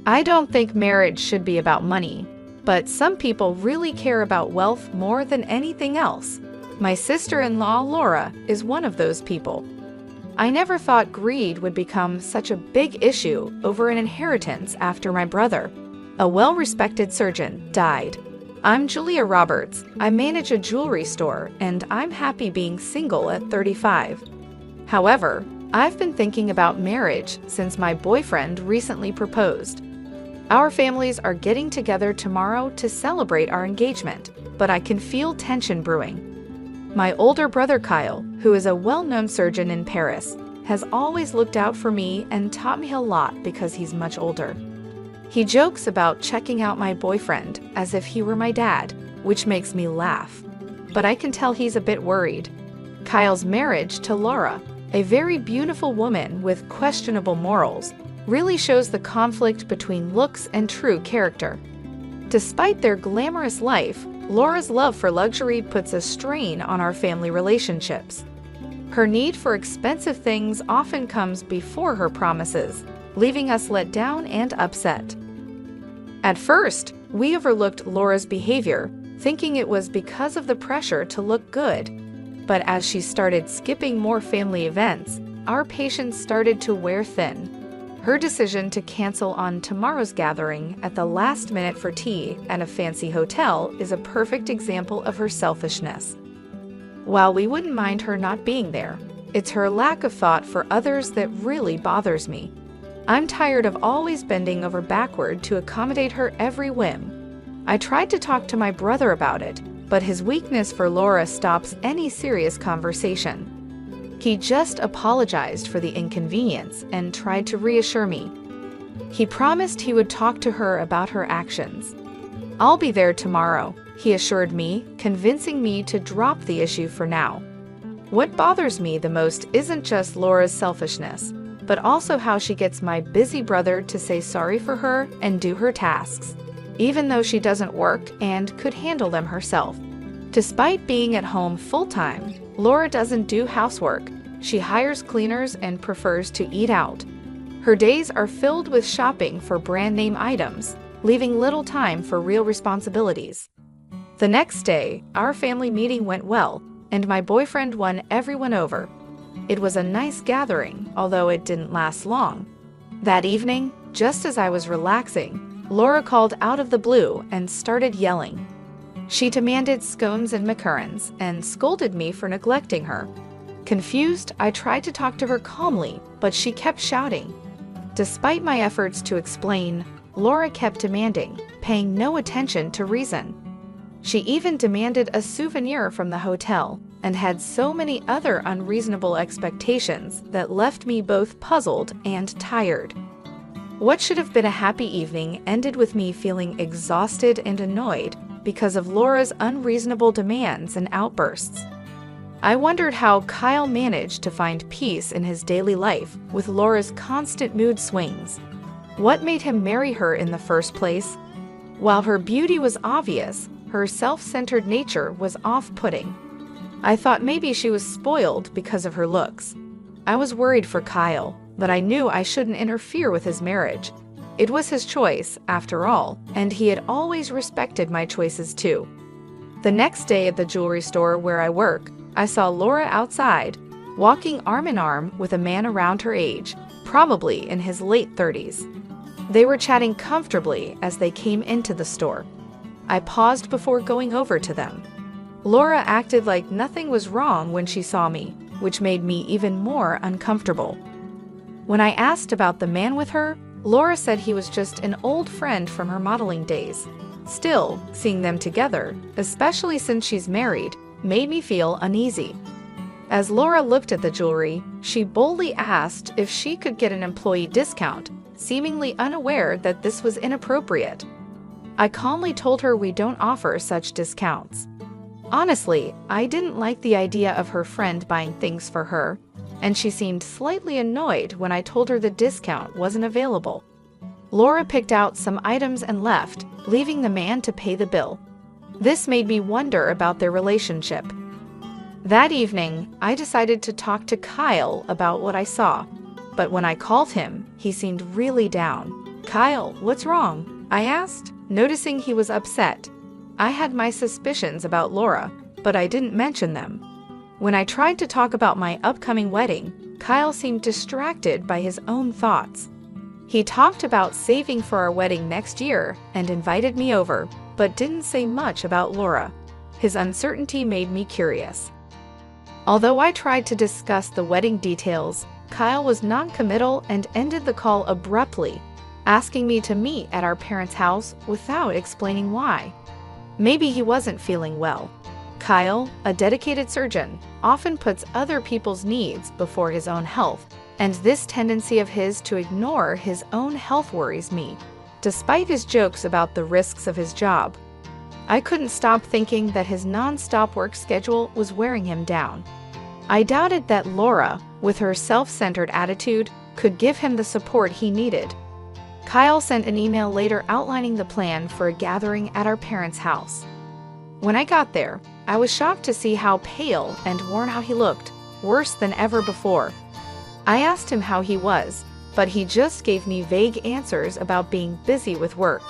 I don't think marriage should be about money, but some people really care about wealth more than anything else. My sister-in-law, Laura, is one of those people. I never thought greed would become such a big issue over an inheritance after my brother, a well-respected surgeon, died. I'm Julia Roberts. I manage a jewelry store, and I'm happy being single at 35. However, I've been thinking about marriage since my boyfriend recently proposed. Our families are getting together tomorrow to celebrate our engagement, but I can feel tension brewing. My older brother Kyle, who is a well-known surgeon in Paris, has always looked out for me and taught me a lot because he's much older. He jokes about checking out my boyfriend as if he were my dad, which makes me laugh. But I can tell he's a bit worried. Kyle's marriage to Laura, a very beautiful woman with questionable morals, really shows the conflict between looks and true character. Despite their glamorous life, Laura's love for luxury puts a strain on our family relationships. Her need for expensive things often comes before her promises, leaving us let down and upset. At first, we overlooked Laura's behavior, thinking it was because of the pressure to look good. But as she started skipping more family events, our patience started to wear thin. Her decision to cancel on tomorrow's gathering at the last minute for tea at a fancy hotel is a perfect example of her selfishness. While we wouldn't mind her not being there, it's her lack of thought for others that really bothers me. I'm tired of always bending over backward to accommodate her every whim. I tried to talk to my brother about it, but his weakness for Laura stops any serious conversation. He just apologized for the inconvenience and tried to reassure me. He promised he would talk to her about her actions. I'll be there tomorrow, he assured me, convincing me to drop the issue for now. What bothers me the most isn't just Laura's selfishness, but also how she gets my busy brother to say sorry for her and do her tasks, even though she doesn't work and could handle them herself. Despite being at home full-time, Laura doesn't do housework. She hires cleaners and prefers to eat out. Her days are filled with shopping for brand-name items, leaving little time for real responsibilities. The next day, our family meeting went well, and my boyfriend won everyone over. It was a nice gathering, although it didn't last long. That evening, just as I was relaxing, Laura called out of the blue and started yelling. She demanded scones and macarons and scolded me for neglecting her. Confused, I tried to talk to her calmly, but she kept shouting. Despite my efforts to explain, Laura kept demanding, paying no attention to reason. She even demanded a souvenir from the hotel and had so many other unreasonable expectations that left me both puzzled and tired. What should have been a happy evening ended with me feeling exhausted and annoyed because of Laura's unreasonable demands and outbursts. I wondered how Kyle managed to find peace in his daily life with Laura's constant mood swings. What made him marry her in the first place? While her beauty was obvious, her self-centered nature was off-putting. I thought maybe she was spoiled because of her looks. I was worried for Kyle, but I knew I shouldn't interfere with his marriage. It was his choice, after all, and he had always respected my choices too. The next day at the jewelry store where I work, I saw Laura outside, walking arm in arm with a man around her age, probably in his late 30s. They were chatting comfortably as they came into the store. I paused before going over to them. Laura acted like nothing was wrong when she saw me, which made me even more uncomfortable. When I asked about the man with her, Laura said he was just an old friend from her modeling days. Still, seeing them together, especially since she's married, made me feel uneasy. As Laura looked at the jewelry, she boldly asked if she could get an employee discount, seemingly unaware that this was inappropriate. I calmly told her we don't offer such discounts. Honestly, I didn't like the idea of her friend buying things for her, and she seemed slightly annoyed when I told her the discount wasn't available. Laura picked out some items and left, leaving the man to pay the bill. This made me wonder about their relationship. That evening, I decided to talk to Kyle about what I saw, but when I called him, he seemed really down. "Kyle, what's wrong?" I asked, noticing he was upset. I had my suspicions about Laura, but I didn't mention them. When I tried to talk about my upcoming wedding, Kyle seemed distracted by his own thoughts. He talked about saving for our wedding next year and invited me over, but didn't say much about Laura. His uncertainty made me curious. Although I tried to discuss the wedding details, Kyle was non-committal and ended the call abruptly, asking me to meet at our parents' house without explaining why. Maybe he wasn't feeling well. Kyle, a dedicated surgeon, often puts other people's needs before his own health, and this tendency of his to ignore his own health worries me, despite his jokes about the risks of his job. I couldn't stop thinking that his non-stop work schedule was wearing him down. I doubted that Laura, with her self-centered attitude, could give him the support he needed. Kyle sent an email later outlining the plan for a gathering at our parents' house. When I got there, I was shocked to see how pale and worn out he looked, worse than ever before. I asked him how he was, but he just gave me vague answers about being busy with work.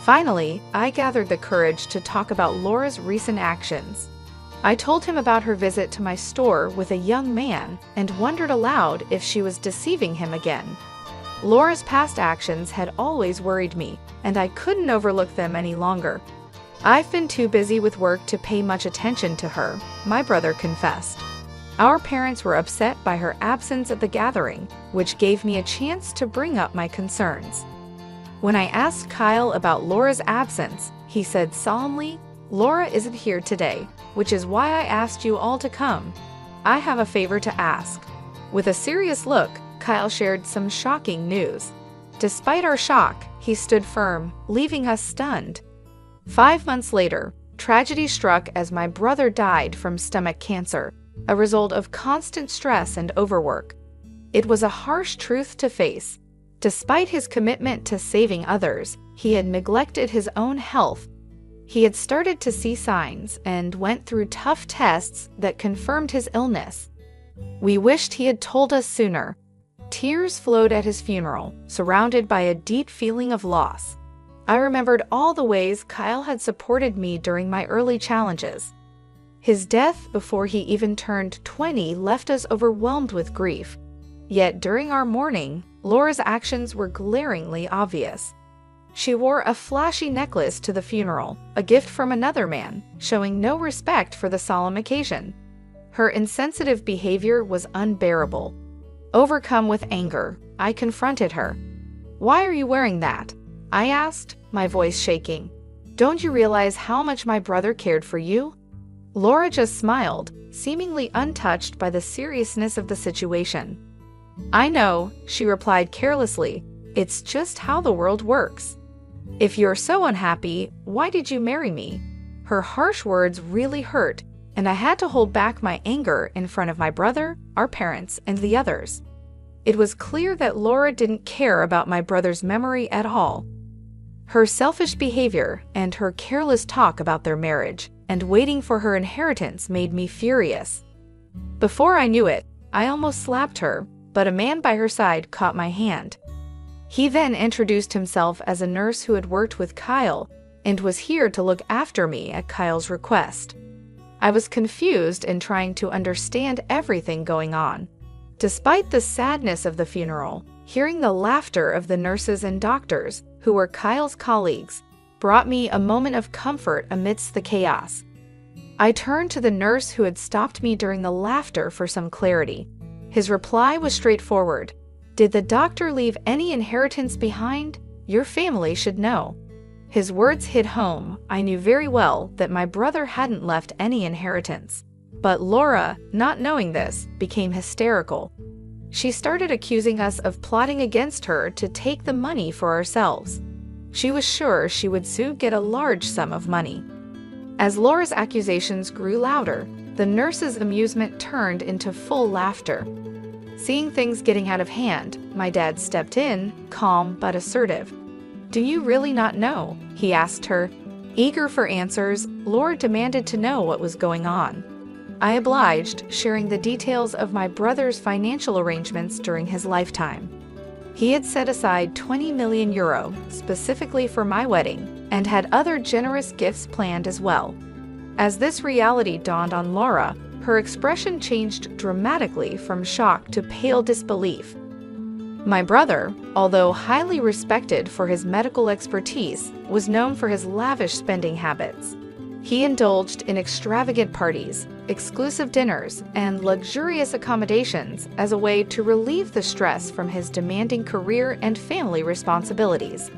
Finally, I gathered the courage to talk about Laura's recent actions. I told him about her visit to my store with a young man and wondered aloud if she was deceiving him again. Laura's past actions had always worried me, and I couldn't overlook them any longer. "I've been too busy with work to pay much attention to her," my brother confessed. Our parents were upset by her absence at the gathering, which gave me a chance to bring up my concerns. When I asked Kyle about Laura's absence, he said solemnly, "Laura isn't here today, which is why I asked you all to come. I have a favor to ask." With a serious look, Kyle shared some shocking news. Despite our shock, he stood firm, leaving us stunned. 5 months later, tragedy struck as my brother died from stomach cancer, a result of constant stress and overwork. It was a harsh truth to face. Despite his commitment to saving others, he had neglected his own health. He had started to see signs and went through tough tests that confirmed his illness. We wished he had told us sooner. Tears flowed at his funeral, surrounded by a deep feeling of loss. I remembered all the ways Kyle had supported me during my early challenges. His death before he even turned 20 left us overwhelmed with grief. Yet during our mourning, Laura's actions were glaringly obvious. She wore a flashy necklace to the funeral, a gift from another man, showing no respect for the solemn occasion. Her insensitive behavior was unbearable. Overcome with anger, I confronted her. "Why are you wearing that?" I asked, my voice shaking. "Don't you realize how much my brother cared for you?" Laura just smiled, seemingly untouched by the seriousness of the situation. "I know," she replied carelessly. "It's just how the world works. If you're so unhappy, why did you marry me?" Her harsh words really hurt, and I had to hold back my anger in front of my brother, our parents, and the others. It was clear that Laura didn't care about my brother's memory at all. Her selfish behavior and her careless talk about their marriage and waiting for her inheritance made me furious. Before I knew it, I almost slapped her, but a man by her side caught my hand. He then introduced himself as a nurse who had worked with Kyle and was here to look after me at Kyle's request. I was confused and trying to understand everything going on. Despite the sadness of the funeral, hearing the laughter of the nurses and doctors, who were Kyle's colleagues, brought me a moment of comfort amidst the chaos. I turned to the nurse who had stopped me during the laughter for some clarity. His reply was straightforward. "Did the doctor leave any inheritance behind? Your family should know." His words hit home. I knew very well that my brother hadn't left any inheritance. But Laura, not knowing this, became hysterical. She started accusing us of plotting against her to take the money for ourselves. She was sure she would soon get a large sum of money. As Laura's accusations grew louder, the nurse's amusement turned into full laughter. Seeing things getting out of hand, my dad stepped in, calm but assertive. "Do you really not know?" he asked her. Eager for answers, Laura demanded to know what was going on. I obliged, sharing the details of my brother's financial arrangements during his lifetime. He had set aside €20 million specifically for my wedding and had other generous gifts planned as well. As this reality dawned on Laura, her expression changed dramatically from shock to pale disbelief. My brother, although highly respected for his medical expertise, was known for his lavish spending habits. He indulged in extravagant parties, exclusive dinners, and luxurious accommodations as a way to relieve the stress from his demanding career and family responsibilities.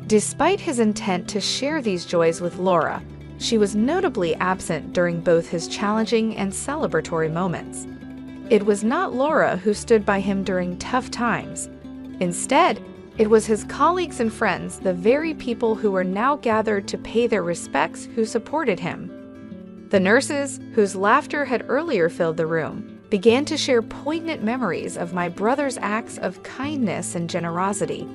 Despite his intent to share these joys with Laura, she was notably absent during both his challenging and celebratory moments. It was not Laura who stood by him during tough times. Instead, it was his colleagues and friends, the very people who were now gathered to pay their respects, who supported him. The nurses, whose laughter had earlier filled the room, began to share poignant memories of my brother's acts of kindness and generosity.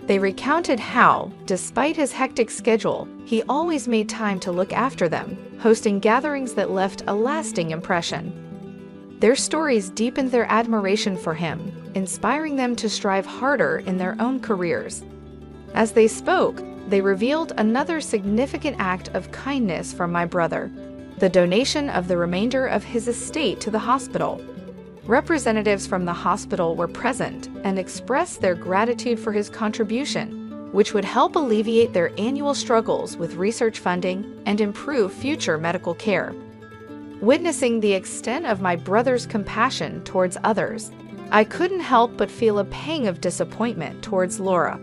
They recounted how, despite his hectic schedule, he always made time to look after them, hosting gatherings that left a lasting impression. Their stories deepened their admiration for him, inspiring them to strive harder in their own careers. As they spoke, they revealed another significant act of kindness from my brother: the donation of the remainder of his estate to the hospital. Representatives from the hospital were present and expressed their gratitude for his contribution, which would help alleviate their annual struggles with research funding and improve future medical care. Witnessing the extent of my brother's compassion towards others, I couldn't help but feel a pang of disappointment towards Laura.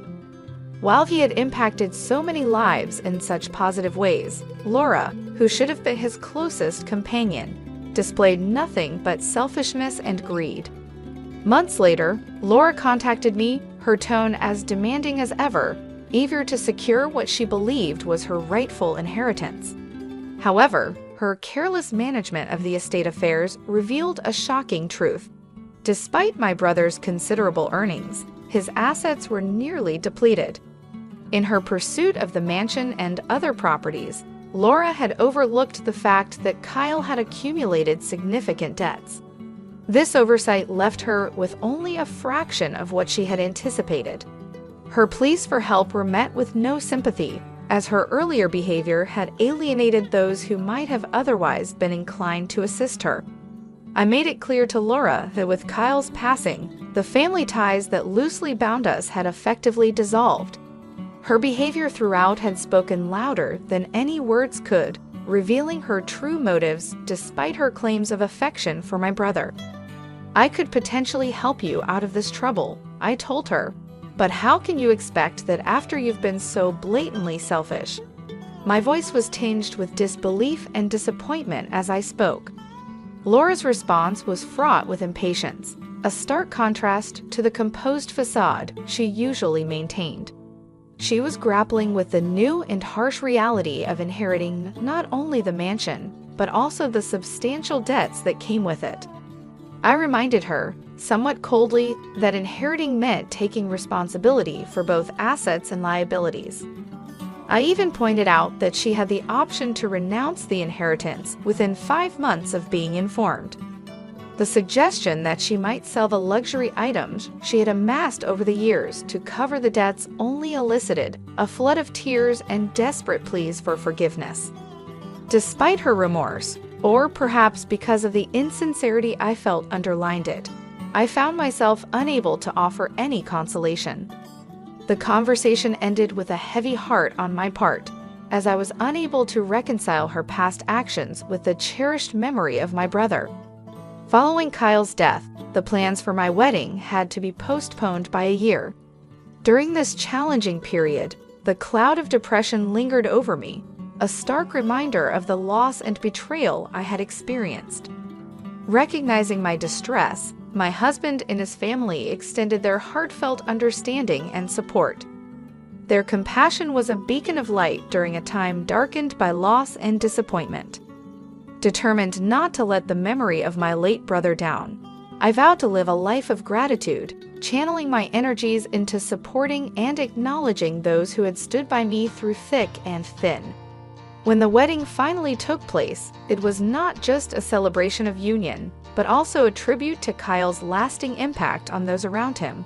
While he had impacted so many lives in such positive ways, Laura, who should have been his closest companion, displayed nothing but selfishness and greed. Months later, Laura contacted me, her tone as demanding as ever, eager to secure what she believed was her rightful inheritance. However, her careless management of the estate affairs revealed a shocking truth. Despite my brother's considerable earnings, his assets were nearly depleted. In her pursuit of the mansion and other properties, Laura had overlooked the fact that Kyle had accumulated significant debts. This oversight left her with only a fraction of what she had anticipated. Her pleas for help were met with no sympathy, as her earlier behavior had alienated those who might have otherwise been inclined to assist her. I made it clear to Laura that with Kyle's passing, the family ties that loosely bound us had effectively dissolved. Her behavior throughout had spoken louder than any words could, revealing her true motives despite her claims of affection for my brother. "I could potentially help you out of this trouble," I told her. "But how can you expect that after you've been so blatantly selfish?" My voice was tinged with disbelief and disappointment as I spoke. Laura's response was fraught with impatience, a stark contrast to the composed facade she usually maintained. She was grappling with the new and harsh reality of inheriting not only the mansion, but also the substantial debts that came with it. I reminded her, somewhat coldly, that inheriting meant taking responsibility for both assets and liabilities. I even pointed out that she had the option to renounce the inheritance within 5 months of being informed. The suggestion that she might sell the luxury items she had amassed over the years to cover the debts only elicited a flood of tears and desperate pleas for forgiveness. Despite her remorse, or perhaps because of the insincerity I felt underlined it, I found myself unable to offer any consolation. The conversation ended with a heavy heart on my part, as I was unable to reconcile her past actions with the cherished memory of my brother. Following Kyle's death, the plans for my wedding had to be postponed by a year. During this challenging period, the cloud of depression lingered over me, a stark reminder of the loss and betrayal I had experienced. Recognizing my distress, my husband and his family extended their heartfelt understanding and support. Their compassion was a beacon of light during a time darkened by loss and disappointment. Determined not to let the memory of my late brother down, I vowed to live a life of gratitude, channeling my energies into supporting and acknowledging those who had stood by me through thick and thin. When the wedding finally took place, it was not just a celebration of union, but also a tribute to Kyle's lasting impact on those around him.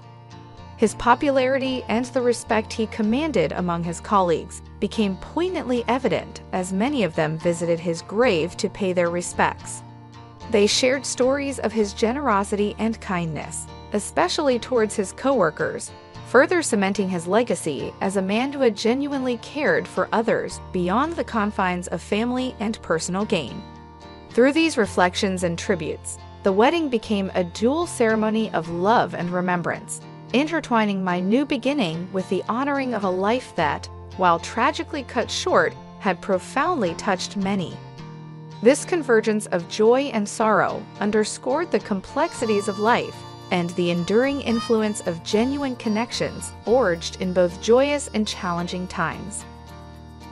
His popularity and the respect he commanded among his colleagues became poignantly evident as many of them visited his grave to pay their respects. They shared stories of his generosity and kindness, especially towards his coworkers, further cementing his legacy as a man who had genuinely cared for others beyond the confines of family and personal gain. Through these reflections and tributes, the wedding became a dual ceremony of love and remembrance, intertwining my new beginning with the honoring of a life that, while tragically cut short, had profoundly touched many. This convergence of joy and sorrow underscored the complexities of life and the enduring influence of genuine connections forged in both joyous and challenging times.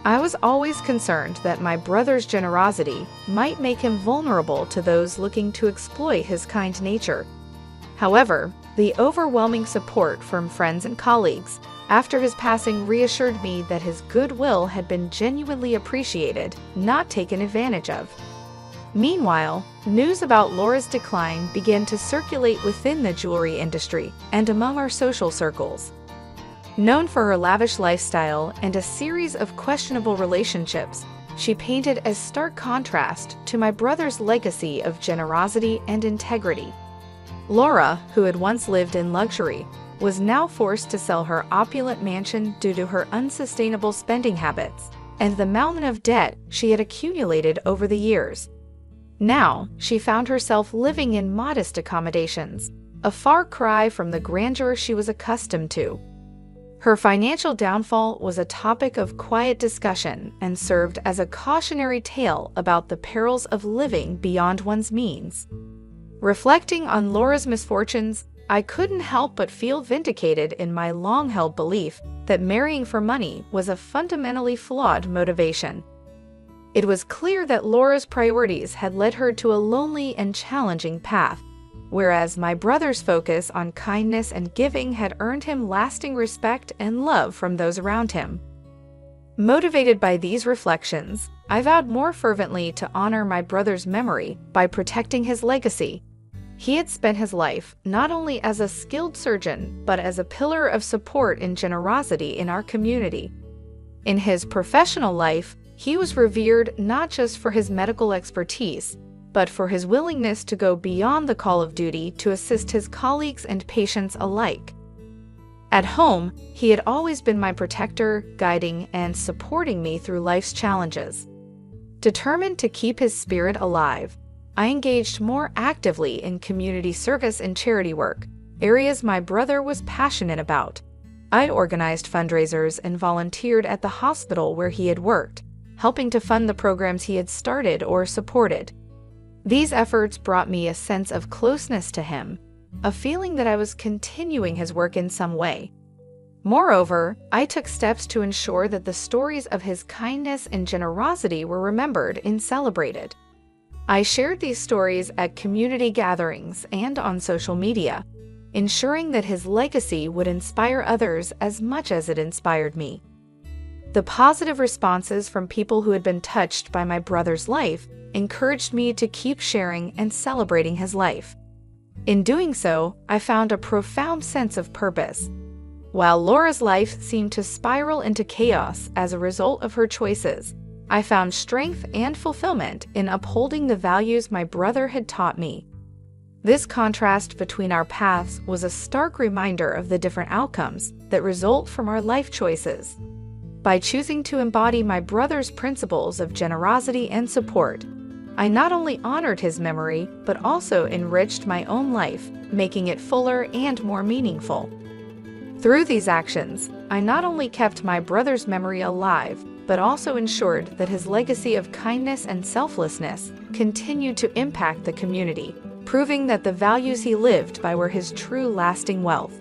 I was always concerned that my brother's generosity might make him vulnerable to those looking to exploit his kind nature. However, the overwhelming support from friends and colleagues after his passing reassured me that his goodwill had been genuinely appreciated, not taken advantage of. Meanwhile, news about Laura's decline began to circulate within the jewelry industry and among our social circles. Known for her lavish lifestyle and a series of questionable relationships, she painted as stark contrast to my brother's legacy of generosity and integrity. Laura, who had once lived in luxury, was now forced to sell her opulent mansion due to her unsustainable spending habits and the mountain of debt she had accumulated over the years. Now, she found herself living in modest accommodations, a far cry from the grandeur she was accustomed to. Her financial downfall was a topic of quiet discussion and served as a cautionary tale about the perils of living beyond one's means. Reflecting on Laura's misfortunes, I couldn't help but feel vindicated in my long-held belief that marrying for money was a fundamentally flawed motivation. It was clear that Laura's priorities had led her to a lonely and challenging path, whereas my brother's focus on kindness and giving had earned him lasting respect and love from those around him. Motivated by these reflections, I vowed more fervently to honor my brother's memory by protecting his legacy. He had spent his life not only as a skilled surgeon, but as a pillar of support and generosity in our community. In his professional life, he was revered not just for his medical expertise, but for his willingness to go beyond the call of duty to assist his colleagues and patients alike. At home, he had always been my protector, guiding and supporting me through life's challenges. Determined to keep his spirit alive, I engaged more actively in community service and charity work, areas my brother was passionate about. I organized fundraisers and volunteered at the hospital where he had worked, helping to fund the programs he had started or supported. These efforts brought me a sense of closeness to him, a feeling that I was continuing his work in some way. Moreover, I took steps to ensure that the stories of his kindness and generosity were remembered and celebrated. I shared these stories at community gatherings and on social media, ensuring that his legacy would inspire others as much as it inspired me. The positive responses from people who had been touched by my brother's life encouraged me to keep sharing and celebrating his life. In doing so, I found a profound sense of purpose. While Laura's life seemed to spiral into chaos as a result of her choices, I found strength and fulfillment in upholding the values my brother had taught me. This contrast between our paths was a stark reminder of the different outcomes that result from our life choices. By choosing to embody my brother's principles of generosity and support, I not only honored his memory, but also enriched my own life, making it fuller and more meaningful. Through these actions, I not only kept my brother's memory alive, but also ensured that his legacy of kindness and selflessness continued to impact the community, proving that the values he lived by were his true lasting wealth.